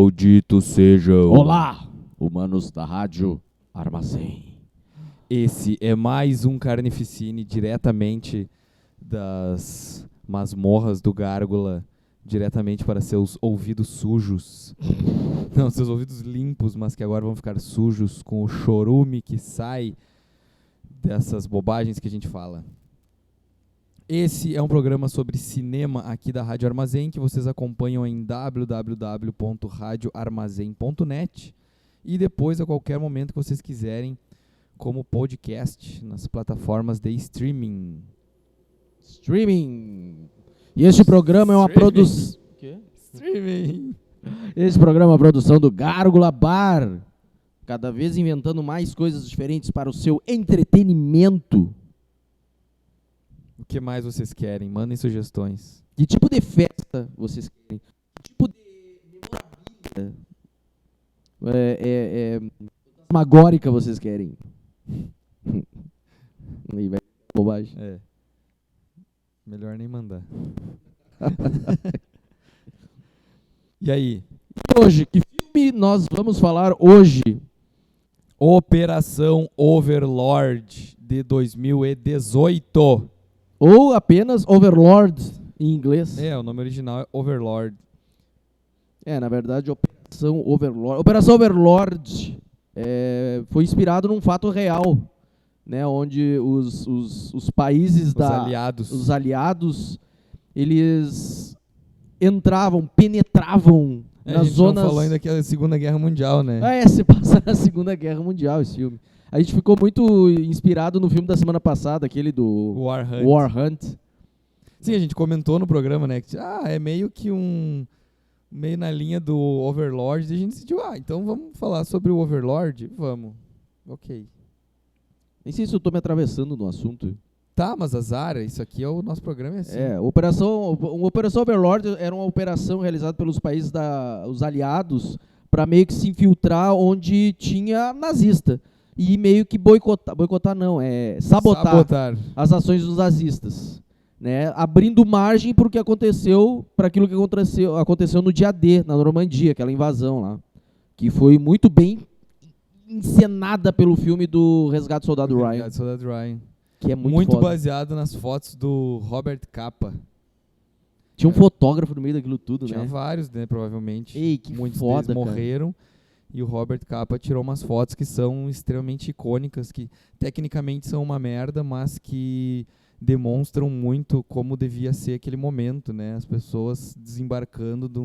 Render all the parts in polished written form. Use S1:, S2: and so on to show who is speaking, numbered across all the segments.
S1: Malditos sejam.
S2: Olá, humanos da Rádio Armazém.
S1: Esse é mais um Carnificine diretamente das masmorras do Gárgula, diretamente para seus ouvidos sujos. Não, seus ouvidos limpos, mas que agora vão ficar sujos com o chorume que sai dessas bobagens que a gente fala. Esse é um programa sobre cinema aqui da Rádio Armazém, que vocês acompanham em www.radioarmazém.net e depois, a qualquer momento que vocês quiserem, como podcast nas plataformas de streaming.
S2: E este programa é uma produção...
S1: Streaming!
S2: Esse programa é uma produção do Gárgula Bar. Cada vez inventando mais coisas diferentes para o seu entretenimento.
S1: O que mais vocês querem? Mandem sugestões.
S2: Que tipo de festa vocês querem? Que tipo de memorabilia magórica vocês querem? Aí vai bobagem.
S1: É. Melhor nem mandar. E aí?
S2: E hoje, que filme nós vamos falar hoje?
S1: Operação Overlord de 2018.
S2: Ou apenas Overlord em inglês.
S1: É, o nome original é Overlord.
S2: Na verdade, Operação Overlord. Operação Overlord foi inspirado num fato real, né, onde os países os aliados, eles penetravam nas zonas...
S1: A gente não falou ainda que é a Segunda Guerra Mundial, né?
S2: Se passa na Segunda Guerra Mundial esse filme. A gente ficou muito inspirado no filme da semana passada, aquele do War Hunt.
S1: Sim, a gente comentou no programa, né? Que, é meio que meio na linha do Overlord. E a gente decidiu, então vamos falar sobre o Overlord? Vamos. Ok.
S2: Nem sei se eu tô me atravessando no assunto.
S1: Tá, mas azar, isso aqui é o nosso programa, é assim.
S2: Operação Overlord era uma operação realizada pelos países os aliados para meio que se infiltrar onde tinha nazista. E meio que boicotar não, sabotar as ações dos nazistas, né? Abrindo margem para aquilo que aconteceu no dia D, na Normandia, aquela invasão lá, que foi muito bem encenada pelo filme do Resgate do Soldado Ryan. Que é muito
S1: baseado nas fotos do Robert Capa.
S2: Tinha um fotógrafo no meio daquilo tudo,
S1: Tinha
S2: né?
S1: vários, né, provavelmente.
S2: Ei, que
S1: muitos
S2: foda,
S1: deles morreram. Cara. E o Robert Capa tirou umas fotos que são extremamente icônicas, que tecnicamente são uma merda, mas que demonstram muito como devia ser aquele momento, né? As pessoas desembarcando de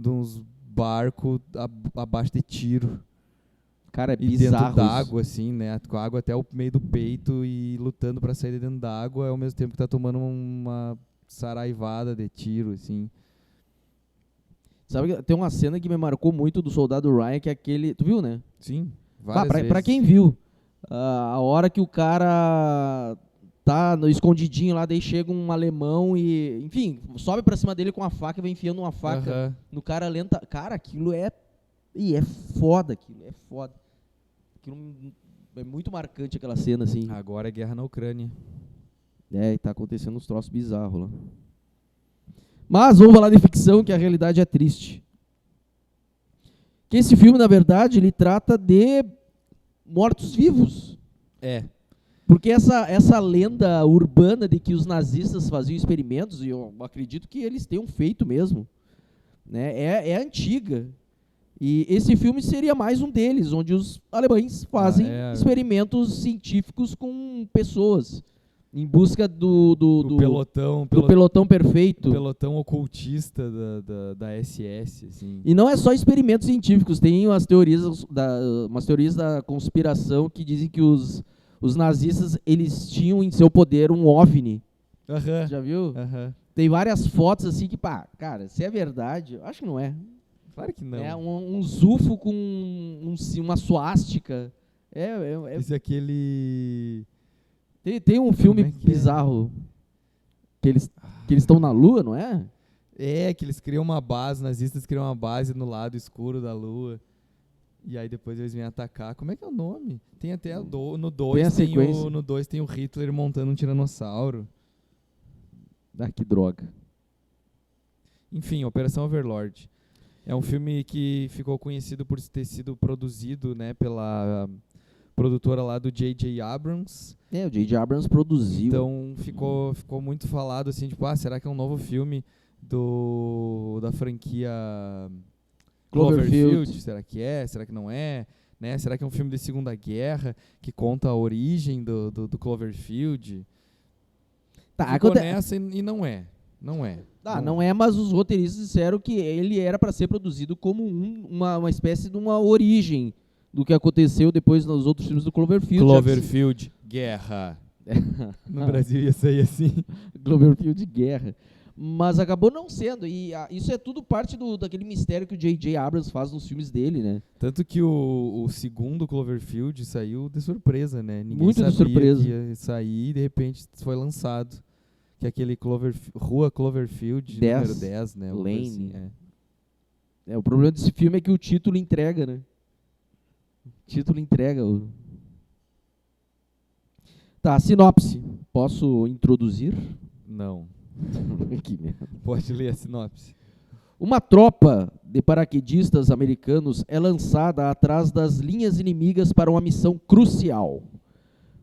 S1: uns barcos abaixo de tiro.
S2: Cara, é
S1: e
S2: bizarro.
S1: Dentro d'água, assim, né? Com a água até o meio do peito e lutando pra sair de dentro d'água, ao mesmo tempo que tá tomando uma saraivada de tiro, assim.
S2: Sabe, tem uma cena que me marcou muito do Soldado Ryan, que é aquele... Tu viu, né?
S1: Sim, várias vezes.
S2: Pra quem viu, a hora que o cara tá no escondidinho lá, daí chega um alemão e... Enfim, sobe pra cima dele com a faca e vai enfiando uma faca no cara lenta. Cara, aquilo é foda, aquilo é foda. Aquilo é muito marcante, aquela cena, assim.
S1: Agora é guerra na Ucrânia.
S2: E tá acontecendo uns troços bizarros lá. Mas vamos falar de ficção, que a realidade é triste. Que esse filme, na verdade, ele trata de mortos-vivos. Porque essa lenda urbana de que os nazistas faziam experimentos, e eu acredito que eles tenham feito mesmo, né, é antiga. E esse filme seria mais um deles, onde os alemães fazem experimentos científicos com pessoas. Em busca do pelotão perfeito.
S1: O pelotão ocultista da SS. Assim.
S2: E não é só experimentos científicos, tem umas teorias da conspiração que dizem que os nazistas eles tinham em seu poder um OVNI. Já viu? Tem várias fotos assim que, cara, se é verdade, eu acho que não é.
S1: Claro que não.
S2: É um UFO com uma suástica.
S1: Esse é aquele...
S2: Tem um filme bizarro que eles estão na Lua, não é?
S1: Que eles criam uma base, nazistas criam uma base no lado escuro da Lua. E aí depois eles vêm atacar. Como é que é o nome? Tem até no 2 tem o Hitler montando um tiranossauro.
S2: Que droga.
S1: Enfim, Operação Overlord. É um filme que ficou conhecido por ter sido produzido, né, pela produtora lá do J.J. Abrams.
S2: O J.J. Abrams produziu.
S1: Então ficou muito falado assim, tipo, será que é um novo filme da franquia Cloverfield? Será que é? Será que não é? Né? Será que é um filme de Segunda Guerra que conta a origem do Cloverfield? Ficou nessa e não é. Não é.
S2: Não é, mas os roteiristas disseram que ele era para ser produzido como uma espécie de uma origem do que aconteceu depois nos outros filmes do Cloverfield.
S1: Cloverfield, guerra. No Brasil ia sair assim.
S2: Cloverfield, guerra. Mas acabou não sendo. E isso é tudo parte daquele mistério que o J.J. Abrams faz nos filmes dele, né?
S1: Tanto que o segundo Cloverfield saiu de surpresa, né? Ninguém
S2: Muito
S1: sabia
S2: de surpresa.
S1: que ia sair e de repente foi lançado. Que é aquele Rua Cloverfield,
S2: 10,
S1: número 10, né?
S2: Lane.
S1: Assim,
S2: O problema desse filme é que o título entrega, né? O título entrega. Tá, sinopse. Posso introduzir?
S1: Não.
S2: Que merda.
S1: Pode ler a sinopse.
S2: Uma tropa de paraquedistas americanos é lançada atrás das linhas inimigas para uma missão crucial.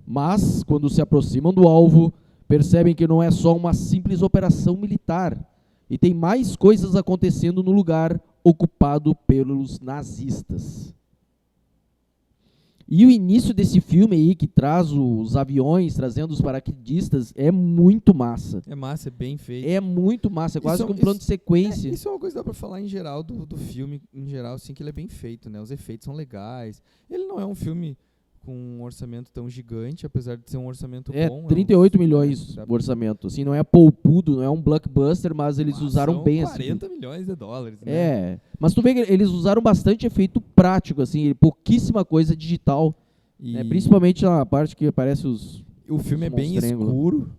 S2: Mas, quando se aproximam do alvo, percebem que não é só uma simples operação militar e tem mais coisas acontecendo no lugar ocupado pelos nazistas. E o início desse filme aí, que traz os aviões, trazendo os paraquedistas, é muito massa.
S1: É massa, é bem feito.
S2: É muito massa, é quase um plano de sequência.
S1: Isso é uma coisa que dá pra falar em geral do filme, em geral, assim, que ele é bem feito, né? Os efeitos são legais. Ele não é um filme com um orçamento tão gigante, apesar de ser um orçamento bom.
S2: 38 milhões o orçamento. Assim, não é poupudo, não é um blockbuster, mas eles usaram bem.
S1: 40 milhões de dólares, né?
S2: Mas tu vê que eles usaram bastante efeito prático, assim, pouquíssima coisa digital. Principalmente na parte que aparece os...
S1: O filme é bem escuro.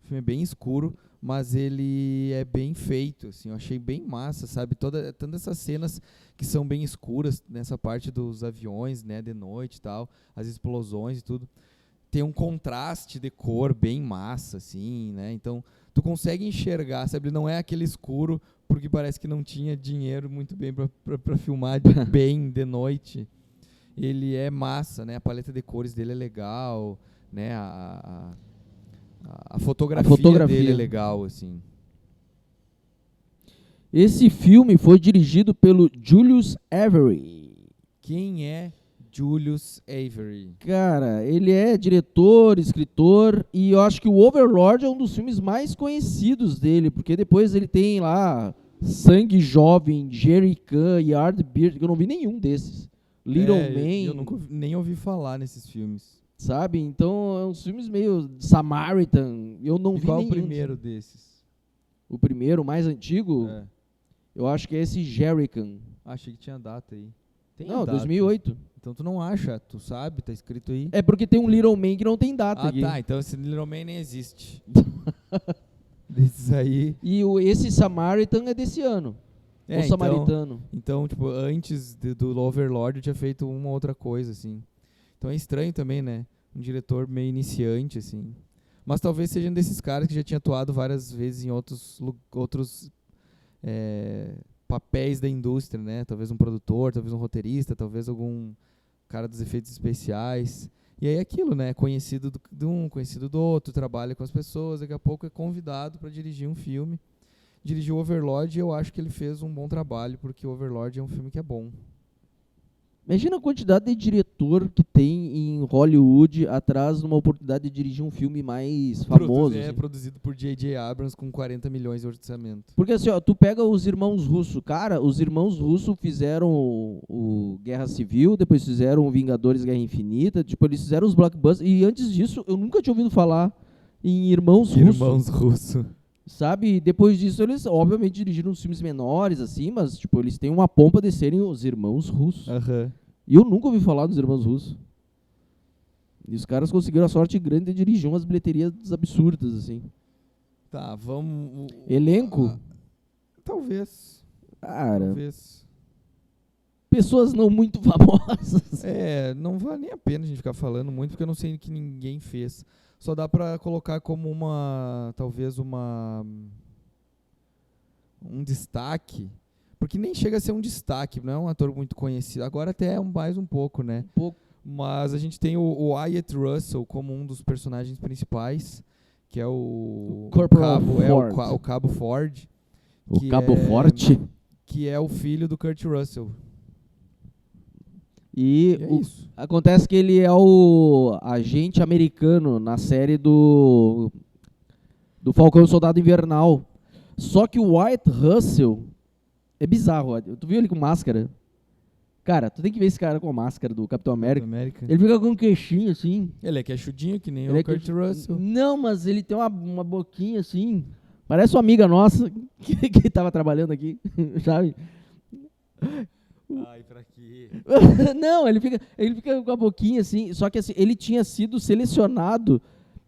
S1: O filme é bem escuro, mas ele é bem feito, assim, eu achei bem massa, sabe? Todas essas cenas que são bem escuras, nessa parte dos aviões, né, de noite e tal, as explosões e tudo, tem um contraste de cor bem massa, assim, né? Então, tu consegue enxergar, sabe? Não é aquele escuro, porque parece que não tinha dinheiro muito bem pra filmar bem de noite. Ele é massa, né? A paleta de cores dele é legal, né? A fotografia dele é legal, assim.
S2: Esse filme foi dirigido pelo Julius Avery.
S1: Quem é Julius Avery?
S2: Cara, ele é diretor, escritor, e eu acho que o Overlord é um dos filmes mais conhecidos dele, porque depois ele tem lá Sangue Jovem, Jerry Can, Yardbird, que eu não vi nenhum desses. Little Man.
S1: Eu nunca nem ouvi falar nesses filmes.
S2: Sabe? Então, é uns filmes meio Samaritan. Eu não vi
S1: qual
S2: nenhum.
S1: Qual o primeiro desses?
S2: O primeiro, o mais antigo? Eu acho que é esse Jerrycan.
S1: Achei que tinha data aí.
S2: Não, 2008.
S1: Então tu não acha, tu sabe, tá escrito aí.
S2: É porque tem um Little Man que não tem data aqui.
S1: Tá, então esse Little Man nem existe. Desses aí.
S2: E esse Samaritan é desse ano. O Samaritano.
S1: Então, tipo, antes do Overlord eu tinha feito uma outra coisa, assim. Então é estranho também, né? Um diretor meio iniciante, assim. Mas talvez seja um desses caras que já tinha atuado várias vezes em outros papéis da indústria, né? Talvez um produtor, talvez um roteirista, talvez algum cara dos efeitos especiais. E aí aquilo, né? Conhecido de um, conhecido do outro, trabalha com as pessoas, daqui a pouco é convidado para dirigir um filme. Dirigiu Overlord e eu acho que ele fez um bom trabalho, porque Overlord é um filme que é bom.
S2: Imagina a quantidade de diretor que tem em Hollywood atrás de uma oportunidade de dirigir um filme mais famoso.
S1: Produzido por J.J. Abrams com 40 milhões de orçamento.
S2: Porque assim, ó, tu pega os irmãos Russo. Cara, os irmãos Russo fizeram o Guerra Civil, depois fizeram o Vingadores Guerra Infinita, tipo, eles fizeram os blockbusters, e antes disso eu nunca tinha ouvido falar em Irmãos
S1: Russo.
S2: Sabe? Depois disso eles, obviamente, dirigiram uns filmes menores, assim, mas, tipo, eles têm uma pompa de serem os Irmãos Russos. E eu nunca ouvi falar dos Irmãos Russos. E os caras conseguiram a sorte grande de dirigir umas bilheterias absurdas, assim.
S1: Tá, vamos...
S2: Elenco?
S1: Talvez.
S2: Cara...
S1: Talvez.
S2: Pessoas não muito famosas.
S1: Não vale nem a pena a gente ficar falando muito, porque eu não sei o que ninguém fez. Só dá pra colocar como talvez um destaque Porque nem chega a ser um destaque, não é um ator muito conhecido. Agora até é mais um pouco, né?
S2: Um pouco.
S1: Mas a gente tem o Wyatt Russell como um dos personagens principais, que é o
S2: Corporal
S1: Cabo,
S2: Ford.
S1: o Cabo Ford,
S2: O
S1: que
S2: Cabo
S1: é-
S2: Forte.
S1: que é o filho do Kurt Russell.
S2: E
S1: E é isso.
S2: acontece que ele é o agente americano na série do Falcão e o Soldado Invernal. Só que o Wyatt Russell é bizarro. Tu viu ele com máscara? Cara, tu tem que ver esse cara com a máscara do Capitão América.
S1: América.
S2: Ele fica com um queixinho assim.
S1: Ele é queixudinho, que nem
S2: Ele é
S1: o Kurt Russell.
S2: Não, mas ele tem uma boquinha assim. Parece uma amiga nossa que tava trabalhando aqui, sabe?
S1: Ai, pra quê?
S2: Não, ele fica com a boquinha assim. Só que assim, ele tinha sido selecionado.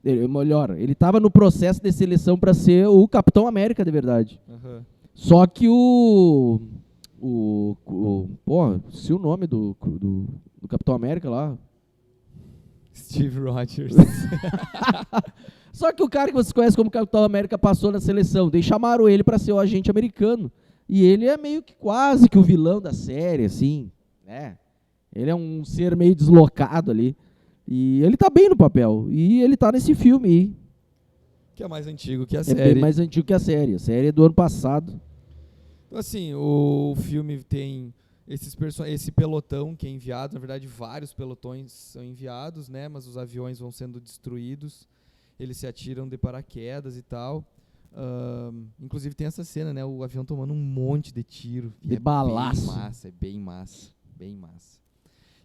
S2: Melhor, ele tava no processo de seleção para ser o Capitão América de verdade.
S1: Aham.
S2: Só que se o nome do Capitão América lá.
S1: Steve Rogers.
S2: Só que o cara que você conhece como Capitão América passou na seleção. Daí chamaram ele para ser o agente americano. E ele é meio que quase que o vilão da série, assim, né? Ele é um ser meio deslocado ali. E ele tá bem no papel. E ele tá nesse filme aí.
S1: Que é mais antigo que a
S2: É
S1: série.
S2: bem mais antigo que a série. A série é do ano passado.
S1: Então, assim, o filme tem esse pelotão que é enviado. Na verdade, vários pelotões são enviados, né? Mas os aviões vão sendo destruídos. Eles se atiram de paraquedas e tal. Inclusive tem essa cena, né? O avião tomando um monte de tiro.
S2: De balaço.
S1: É bem massa. Bem massa.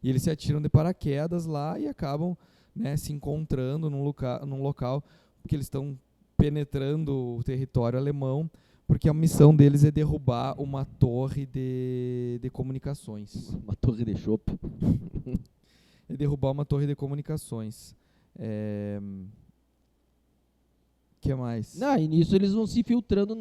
S1: E eles se atiram de paraquedas lá e acabam, né, se encontrando num local, porque eles estão penetrando o território alemão, porque a missão deles é derrubar uma torre de comunicações.
S2: Uma torre de chope.
S1: É derrubar uma torre de comunicações. Que mais?
S2: Não, e nisso eles vão se filtrando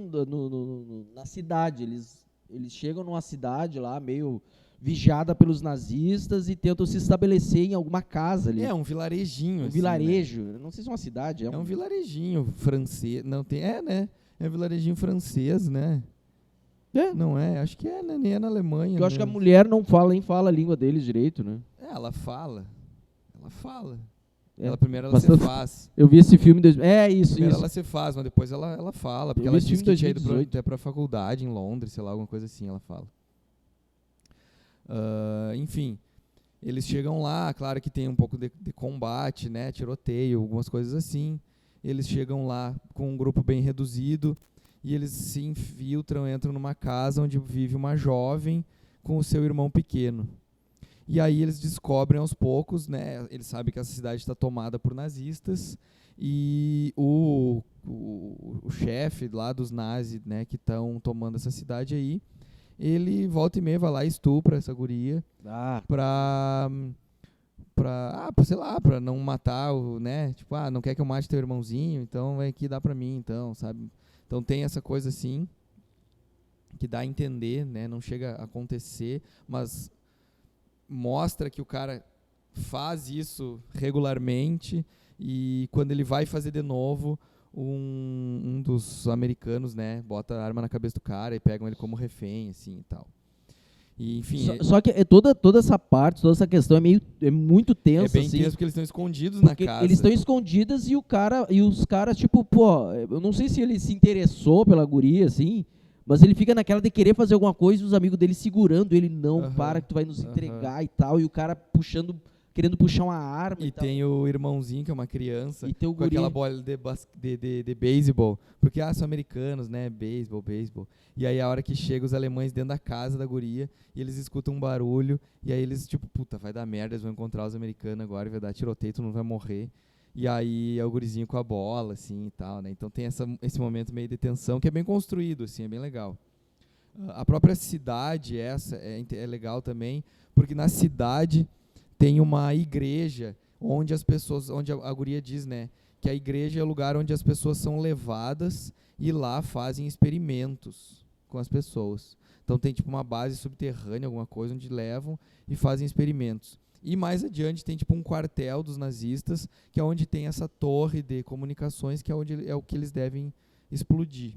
S2: na cidade. Eles chegam numa cidade lá, meio vigiada pelos nazistas, e tentam se estabelecer em alguma casa ali.
S1: É um vilarejinho.
S2: Um
S1: assim,
S2: vilarejo.
S1: né?
S2: Não sei se é uma cidade.
S1: É um vilarejinho francês. Não tem. Né? É um vilarejinho francês, né?
S2: É.
S1: Não é? Acho que é, né? Nem é na Alemanha.
S2: Eu acho que a
S1: mesmo.
S2: mulher nem fala a língua deles direito, né?
S1: Ela fala.
S2: É,
S1: Ela primeiro ela
S2: bastante-
S1: se faz.
S2: Eu vi esse filme... Isso.
S1: Primeiro ela se faz, mas depois ela fala. Porque
S2: Eu
S1: ela
S2: vi esse
S1: disse
S2: filme em
S1: que tinha ido
S2: 2018.
S1: até pra faculdade em Londres, sei lá, alguma coisa assim, ela fala. Enfim, eles chegam lá, claro que tem um pouco de combate, né, tiroteio, algumas coisas assim. Eles chegam lá com um grupo bem reduzido e eles se infiltram, entram numa casa onde vive uma jovem com o seu irmão pequeno. E aí eles descobrem aos poucos, né, eles sabem que essa cidade está tomada por nazistas e o chefe lá dos nazis, né, que estão tomando essa cidade aí, ele volta e meia vai lá e estupra essa guria pra não matar né? Tipo, não quer que eu mate teu irmãozinho, então vem aqui, dá pra mim, então, sabe? Então tem essa coisa assim, que dá a entender, né? Não chega a acontecer, mas mostra que o cara faz isso regularmente e quando ele vai fazer de novo, um dos americanos, né, bota a arma na cabeça do cara e pegam ele como refém, assim, e tal. E, enfim,
S2: Só que toda essa parte, toda essa questão é muito tensa,
S1: é bem
S2: assim.
S1: tenso porque eles estão escondidos
S2: Porque
S1: na casa.
S2: eles estão escondidos e os caras, tipo, pô, eu não sei se ele se interessou pela guria, assim, mas ele fica naquela de querer fazer alguma coisa e os amigos dele segurando ele, não,
S1: Aham,
S2: para que tu vai nos
S1: aham.
S2: entregar e tal, e o cara querendo puxar uma arma e
S1: E
S2: tal.
S1: tem o irmãozinho, que é uma criança,
S2: E tem o
S1: com
S2: guri.
S1: aquela bola de beisebol. Porque, são americanos, né? Beisebol. E aí, a hora que chega os alemães dentro da casa da guria, e eles escutam um barulho, e aí eles, tipo, puta, vai dar merda, eles vão encontrar os americanos agora, vai dar tiroteio, tu não vai morrer. E aí, é o gurizinho com a bola, assim, e tal, né? Então tem esse momento meio de tensão, que é bem construído, assim, é bem legal. A própria cidade, é legal também, porque na cidade tem uma igreja onde a guria diz, né, que a igreja é o lugar onde as pessoas são levadas e lá fazem experimentos com as pessoas. Então tem tipo uma base subterrânea, alguma coisa, onde levam e fazem experimentos. E mais adiante tem tipo um quartel dos nazistas, que é onde tem essa torre de comunicações, que é o que eles devem explodir.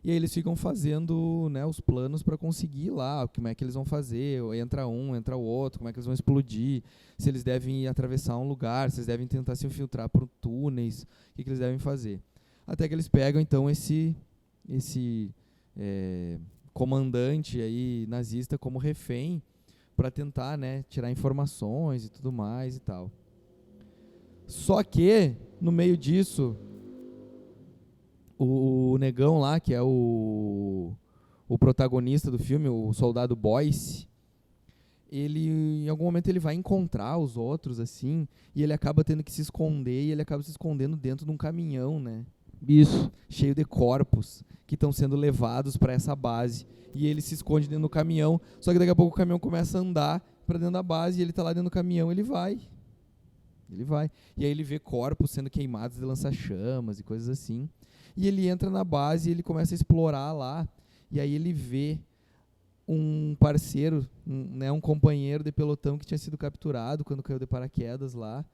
S1: E aí eles ficam fazendo, né, os planos para conseguir ir lá, como é que eles vão fazer, entra um, entra o outro, como é que eles vão explodir, se eles devem atravessar um lugar, se eles devem tentar se infiltrar por túneis, o que eles devem fazer. Até que eles pegam, então, esse comandante aí nazista como refém para tentar, né, tirar informações e tudo mais e tal. Só que, no meio disso, o negão lá, que é o protagonista do filme, o soldado Boyce, ele, em algum momento, ele vai encontrar os outros, assim, e ele acaba tendo que se esconder, e ele acaba se escondendo dentro de um caminhão, né?
S2: Isso.
S1: Cheio de corpos que estão sendo levados para essa base. E ele se esconde dentro do caminhão, só que daqui a pouco o caminhão começa a andar para dentro da base, e ele tá lá dentro do caminhão, ele vai. E aí ele vê corpos sendo queimados de lança-chamas e coisas assim. E ele entra na base e ele começa a explorar lá. E aí ele vê um parceiro, um companheiro de pelotão que tinha sido capturado quando caiu de paraquedas lá.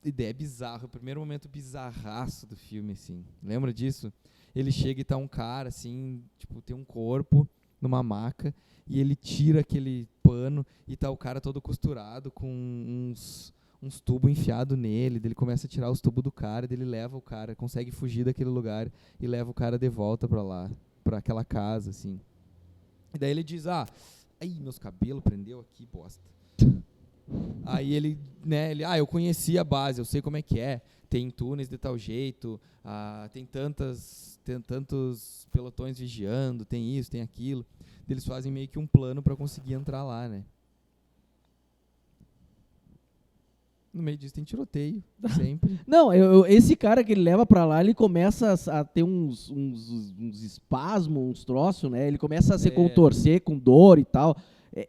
S1: Ideia é bizarra, o primeiro momento bizarraço do filme, assim. Lembra disso? Ele chega e tá um cara, assim, tipo, tem um corpo numa maca, e ele tira aquele pano e tá o cara todo costurado com uns tubos enfiados nele, daí ele começa a tirar os tubos do cara, daí ele leva o cara, consegue fugir daquele lugar e leva o cara de volta pra lá, pra aquela casa, assim. E daí ele diz, ai, meus cabelos prendeu aqui, bosta. Aí ele, né, eu conheci a base, eu sei como é que é, tem túneis de tal jeito, tem tantos pelotões vigiando, tem isso, tem aquilo. Eles fazem meio que um plano pra conseguir entrar lá, né. No meio disso tem tiroteio, sempre.
S2: Não, esse cara que ele leva pra lá, ele começa a ter uns espasmos, uns troços, né? Ele começa a se contorcer com dor e tal.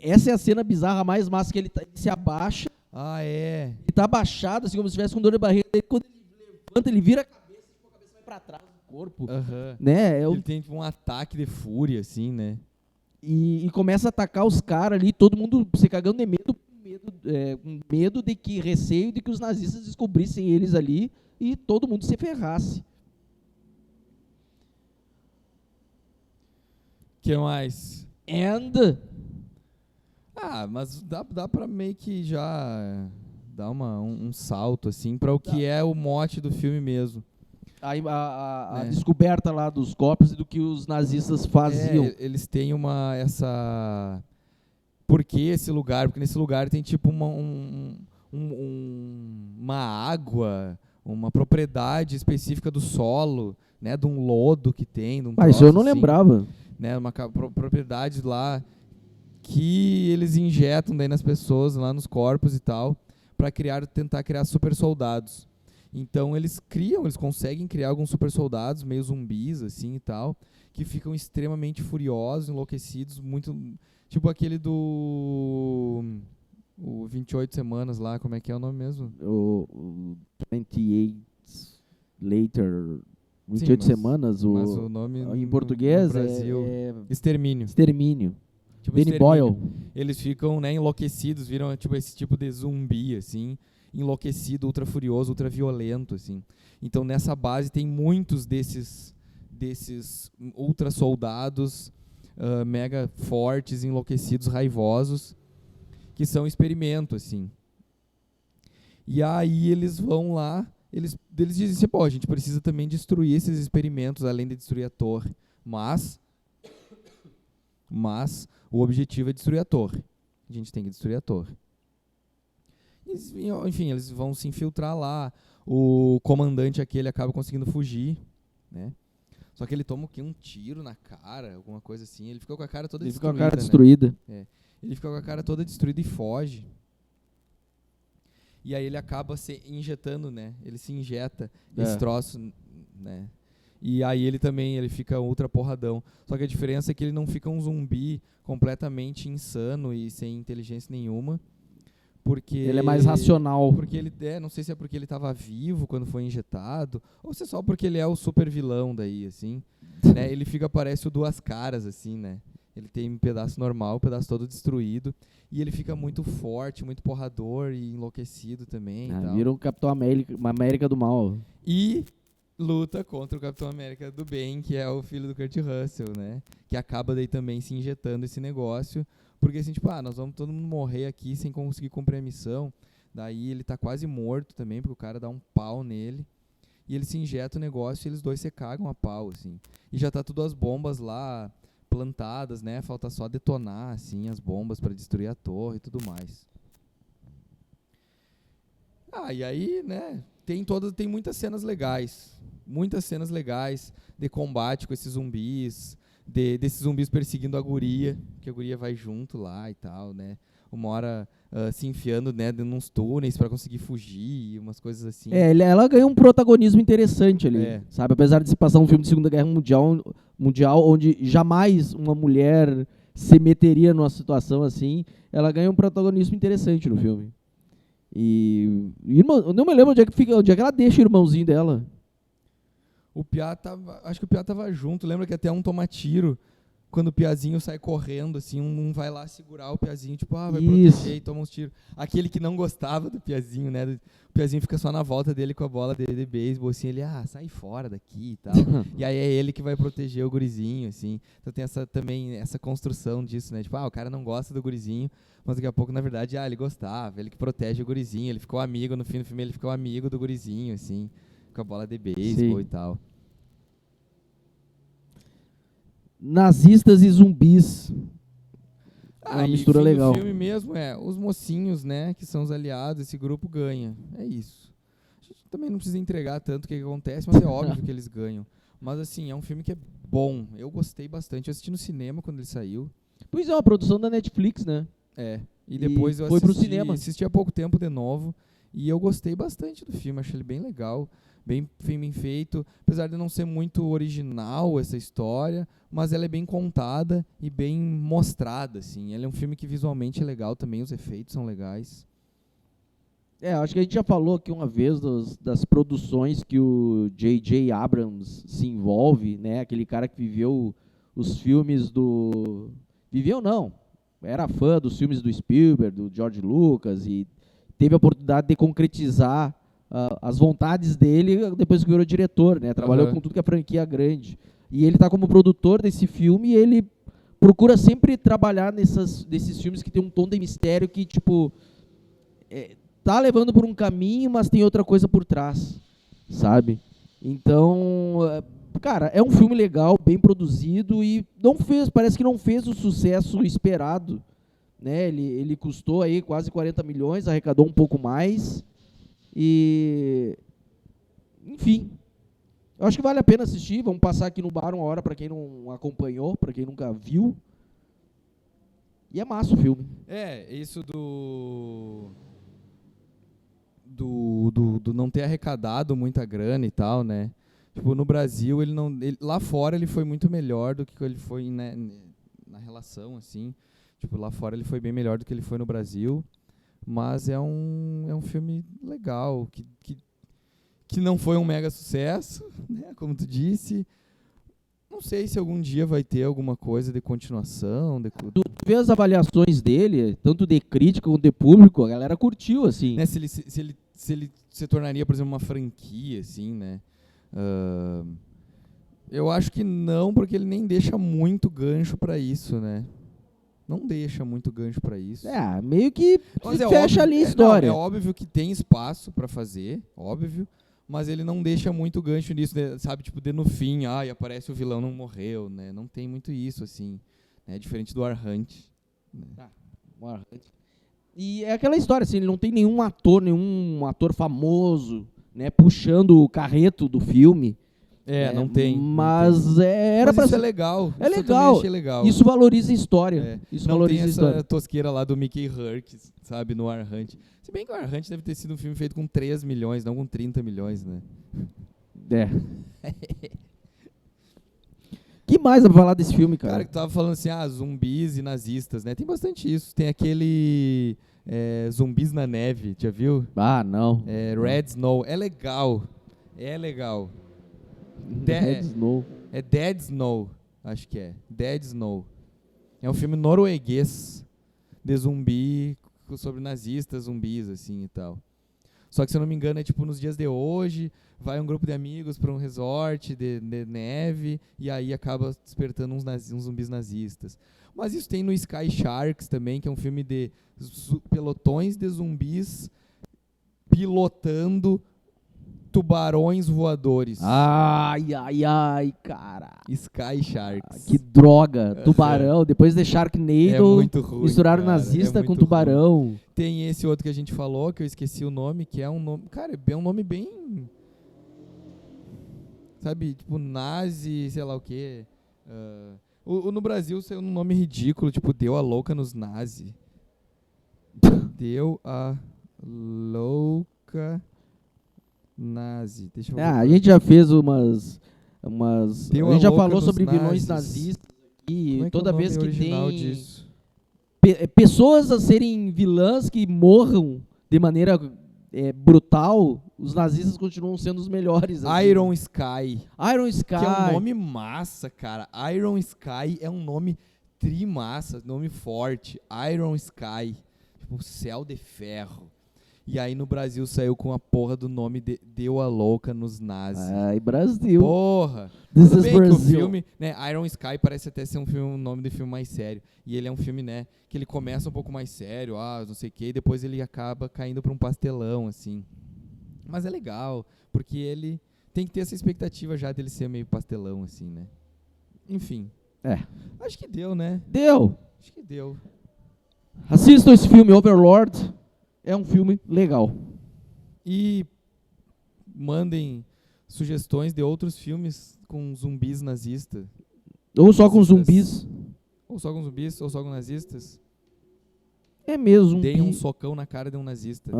S2: Essa é a cena bizarra mais massa, que ele se abaixa.
S1: É.
S2: Ele tá abaixado, assim, como se estivesse com dor de barriga. E quando ele levanta, ele vira a cabeça e a cabeça vai pra trás do corpo. Né?
S1: Ele tem tipo um ataque de fúria, assim, né?
S2: E começa a atacar os caras ali, todo mundo se cagando de medo, com medo de que, receio de que os nazistas descobrissem eles ali e todo mundo se ferrasse.
S1: Que mais? Mas dá pra meio que já dar um salto, assim, pra o que é o mote do filme mesmo.
S2: A descoberta lá dos corpos e do que os nazistas faziam.
S1: Eles têm Por que esse lugar? Porque nesse lugar tem tipo uma água, uma propriedade específica do solo, né, de um lodo que tem. De um
S2: Isso eu não
S1: assim,
S2: lembrava.
S1: Né, uma propriedade lá que eles injetam daí nas pessoas, lá nos corpos e tal, para tentar criar super soldados. Então eles conseguem criar alguns super soldados, meio zumbis assim e tal, que ficam extremamente furiosos, enlouquecidos, muito tipo aquele do 28 semanas lá, como é que é o nome mesmo?
S2: O 28 Later, 28 semanas,
S1: mas o nome
S2: em português
S1: no Brasil
S2: é
S1: Extermínio. Tipo,
S2: Danny Boyle.
S1: Eles ficam, né, enlouquecidos, viram tipo esse tipo de zumbi assim, enlouquecido, ultra furioso, ultra violento assim. Então nessa base tem muitos desses ultra soldados mega fortes, enlouquecidos, raivosos, que são experimento assim. E aí eles vão lá, eles dizem assim, a gente precisa também destruir esses experimentos, além de destruir a torre, mas o objetivo é destruir a torre. A gente tem que destruir a torre. Enfim, eles vão se infiltrar lá. O comandante aquele acaba conseguindo fugir, né? Só que ele toma um tiro na cara, alguma coisa assim. Ele fica com a cara toda destruída. Né? Ele fica com a cara toda destruída e foge. E aí ele acaba se injetando, né? Ele se injeta esse troço, né? E aí ele fica ultra porradão. Só que a diferença é que ele não fica um zumbi completamente insano e sem inteligência nenhuma. Porque
S2: ele é mais racional.
S1: Porque ele não sei se é porque ele estava vivo quando foi injetado, ou se é só porque ele é o super vilão daí, assim. Né? Ele parece o Duas Caras, assim, né? Ele tem um pedaço normal, um pedaço todo destruído. E ele fica muito forte, muito porrador e enlouquecido também.
S2: Vira um Capitão América do mal.
S1: E luta contra o Capitão América do bem, que é o filho do Kurt Russell, né? Que acaba daí também se injetando esse negócio, porque assim, tipo, nós vamos todo mundo morrer aqui sem conseguir cumprir a missão. Daí ele tá quase morto também, porque o cara dá um pau nele. E ele se injeta o negócio e eles dois se cagam a pau, assim. E já tá tudo as bombas lá plantadas, né? Falta só detonar, assim, as bombas pra destruir a torre e tudo mais. E aí, né, tem muitas cenas legais. Muitas cenas legais de combate com esses zumbis, desses zumbis perseguindo a guria, que a guria vai junto lá e tal, né? Uma hora se enfiando, né, nos túneis pra conseguir fugir, umas coisas assim.
S2: Ela ganhou um protagonismo interessante ali,
S1: É.
S2: sabe? Apesar de se passar um filme de Segunda Guerra Mundial, onde jamais uma mulher se meteria numa situação assim, ela ganha um protagonismo interessante no filme. Eu não me lembro onde é que ela deixa o irmãozinho dela.
S1: Acho que o Piá tava junto, lembra que até um toma tiro, quando o Piazinho sai correndo, assim, um vai lá segurar o Piazinho, tipo, vai proteger e toma uns tiros. Aquele que não gostava do Piazinho, né, o Piazinho fica só na volta dele com a bola de beisebol, assim, ele, sai fora daqui e tal. E aí é ele que vai proteger o gurizinho, assim. Então tem também essa construção disso, né, tipo, o cara não gosta do gurizinho, mas daqui a pouco, na verdade, ele gostava, ele que protege o gurizinho, ele ficou amigo, no fim do filme ele ficou amigo do gurizinho, assim, com a bola de beisebol e tal.
S2: Nazistas e zumbis. Uma mistura legal.
S1: O filme mesmo os mocinhos, né, que são os aliados, esse grupo ganha. É isso. A gente também não precisa entregar tanto o que acontece, mas é óbvio que eles ganham. Mas assim, é um filme que é bom. Eu gostei bastante. Eu assisti no cinema quando ele saiu.
S2: Pois é, uma produção da Netflix, né?
S1: E depois eu
S2: foi pro cinema.
S1: Assisti há pouco tempo de novo. E eu gostei bastante do filme. Achei ele bem legal. Bem feito, apesar de não ser muito original essa história, mas ela é bem contada e bem mostrada, assim. Ele é um filme que visualmente é legal também, os efeitos são legais.
S2: Acho que a gente já falou aqui uma vez das produções que o J.J. Abrams se envolve, né? Aquele cara que viveu os filmes do... Viveu não, era fã dos filmes do Spielberg, do George Lucas, e teve a oportunidade de concretizar as vontades dele depois que virou diretor, né? Trabalhou com tudo que é franquia grande. E ele está como produtor desse filme e ele procura sempre trabalhar nesses filmes que tem um tom de mistério que, tipo, tá levando por um caminho, mas tem outra coisa por trás, sabe? Então, cara, é um filme legal, bem produzido e parece que não fez o sucesso esperado, né? Ele custou aí quase 40 milhões, arrecadou um pouco mais. E, enfim, eu acho que vale a pena assistir. Vamos passar aqui no bar uma hora para quem não acompanhou, para quem nunca viu. E é massa o filme.
S1: Isso do não ter arrecadado muita grana e tal, né? Tipo, no Brasil, lá fora ele foi muito melhor do que ele foi, né, na relação, assim. Tipo, lá fora ele foi bem melhor do que ele foi no Brasil. Mas é um filme legal, que não foi um mega sucesso, né, como tu disse. Não sei se algum dia vai ter alguma coisa de continuação.
S2: Tu vê as avaliações dele, tanto de crítica quanto de público, a galera curtiu, assim.
S1: Né, se ele se tornaria, por exemplo, uma franquia, assim, né? Eu acho que não, porque ele nem deixa muito gancho pra isso, né? Não deixa muito gancho pra isso.
S2: Meio que fecha
S1: óbvio,
S2: ali a história.
S1: É óbvio que tem espaço pra fazer, óbvio, mas ele não deixa muito gancho nisso, sabe? Tipo, no fim, aparece o vilão, não morreu, né? Não tem muito isso, assim, né? Diferente do War Hunt. Né?
S2: War Hunt. E é aquela história, assim, ele não tem nenhum ator famoso, né, puxando o carreto do filme.
S1: Não tem.
S2: Mas
S1: não tem.
S2: Era
S1: mas
S2: pra
S1: isso é legal.
S2: É
S1: isso
S2: legal.
S1: Eu também achei legal.
S2: Isso valoriza a história. Isso
S1: não
S2: valoriza
S1: tem
S2: a história.
S1: Essa tosqueira lá do Mickey Rourke, sabe, no War Hunt. Se bem que o War Hunt deve ter sido um filme feito com 3 milhões, não com 30 milhões, né?
S2: Que mais dá pra falar desse filme, cara?
S1: Cara, que tu tava falando assim, zumbis e nazistas, né? Tem bastante isso. Tem aquele Zumbis na Neve, já viu?
S2: Não.
S1: Red Snow. É legal.
S2: Dead Snow.
S1: É Dead Snow, acho que é. Dead Snow. É um filme norueguês de zumbi, sobre nazistas, zumbis, assim, e tal. Só que, se eu não me engano, é tipo nos dias de hoje, vai um grupo de amigos pra um resort de neve, e aí acaba despertando uns zumbis nazistas. Mas isso tem no Sky Sharks também, que é um filme de pelotões de zumbis pilotando tubarões voadores.
S2: Ai, ai, ai, cara.
S1: Sky Sharks.
S2: Que droga. Tubarão. Depois de Sharknado,
S1: É muito ruim,
S2: misturaram
S1: cara,
S2: nazista
S1: é
S2: com
S1: muito
S2: tubarão.
S1: Tem esse outro que a gente falou, que eu esqueci o nome, que é um nome... Cara, é um nome bem... Sabe, tipo, nazi, sei lá o quê. No Brasil saiu um nome ridículo, tipo, Deu a Louca nos Nazi. Deu a Louca Nazi. Deixa eu ver.
S2: A gente já fez umas
S1: Deu
S2: a gente
S1: a
S2: já
S1: louca
S2: falou
S1: nos
S2: sobre vilões
S1: nazis.
S2: nazistas e
S1: Como é que
S2: toda
S1: é o nome
S2: vez que
S1: original
S2: tem
S1: disso?
S2: pessoas a serem vilãs que morram de maneira brutal, os nazistas continuam sendo os melhores. Assim.
S1: Iron Sky.
S2: Iron Sky.
S1: Que é um nome massa, cara. Iron Sky é um nome trimassa, nome forte. Iron Sky. Tipo, céu de ferro. E aí no Brasil saiu com a porra do nome de Deu a Louca nos Nazis.
S2: Ai, Brasil.
S1: Porra!
S2: This
S1: Tudo
S2: is
S1: bem que o
S2: Brazil.
S1: filme, né, Iron Sky parece até ser um nome de filme mais sério. E ele é um filme, né, que ele começa um pouco mais sério, não sei o quê, e depois ele acaba caindo pra um pastelão, assim. Mas é legal, porque ele tem que ter essa expectativa já dele ser meio pastelão, assim, né? Enfim. Acho que deu, né?
S2: Deu.
S1: Acho que deu.
S2: Assistam esse filme, Overlord. É um filme legal.
S1: E mandem sugestões de outros filmes com zumbis nazistas.
S2: Ou só com zumbis.
S1: Ou só com zumbis, ou só com nazistas.
S2: É mesmo. Zumbi.
S1: Deem um socão na cara de um nazista.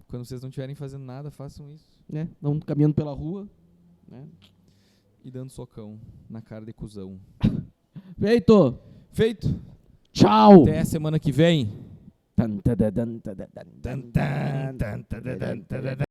S1: Quando vocês não estiverem fazendo nada, façam isso.
S2: Não caminhando pela rua. Né?
S1: E dando socão na cara de cuzão.
S2: Feito.
S1: Feito.
S2: Tchau.
S1: Até a semana que vem.
S2: Tan, tan, tan, tan, tan, tan, tan, tan.